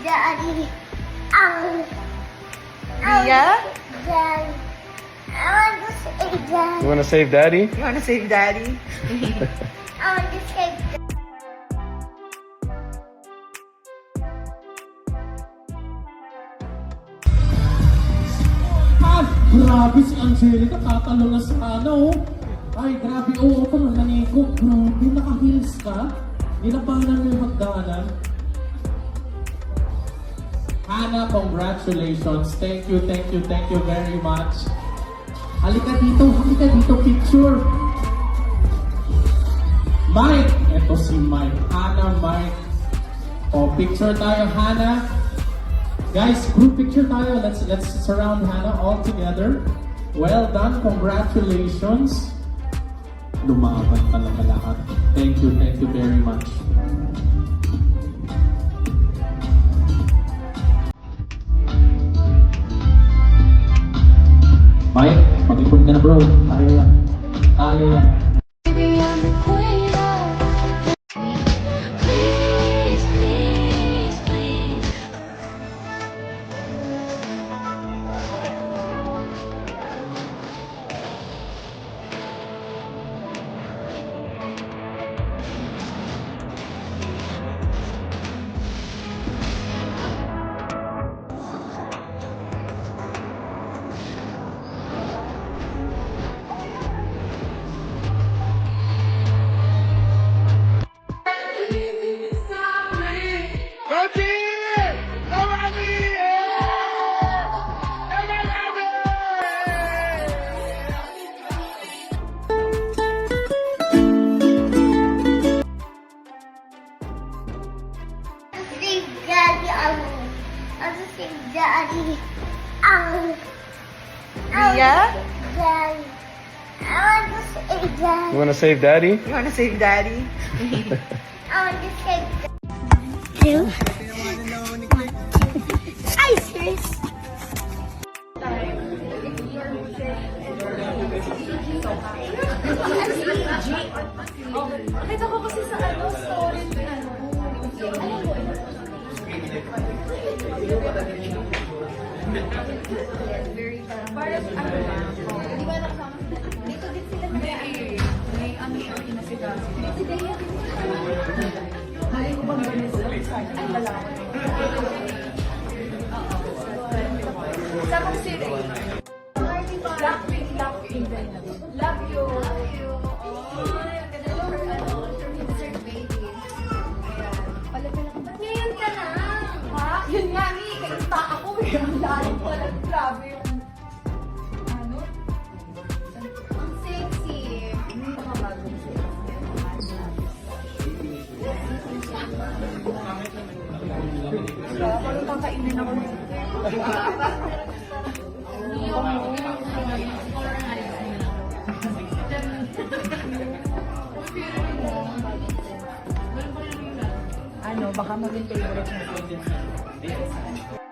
Daddy. Mia? Daddy. I want to save Daddy. You want to save Daddy? You wanna save Daddy? I want to save Daddy. Grabe si Angelica, tatalo na sa ano, oh. Ay, grabe, oo, parang naniko. Grabe, naka-heels ka. Nilabanan mo yung magdaanan. Hannah, congratulations. Thank you very much. Halika dito, picture. Mike, eto si Mike. Hannah, Mike. O, picture tayo, Hannah. Guys, group picture tayo. Let's surround Hannah all together. Well done. Congratulations. Lumaban talaga lahat. Thank you very much. Mike, mag-ipon ka na bro. Tayo yan. Baby, I'm the queen of please, please, please. Save Daddy. I want to save Daddy. Mia? Daddy. I want to save Daddy. You want to save Daddy? You wanna save Daddy? I want to save Daddy. Two. Ice cream. Nakita ko kasi sa story ni alam mo, parang di ba nakasama dito din sila may ano siya inasigaso. Si Dea din. Hali ko bang ganito? Ay, lalaki. Sa kong si Ray. Blackpink, love you. Ngayon ka na. Ha? Yun nga, Mi. Kainta ako eh. Ang lalim pala. Grabe yung... Ano? Ang sexy. May mga bagong sexy. Parang kakainin ako nito. Ano, baka maging favorite mo.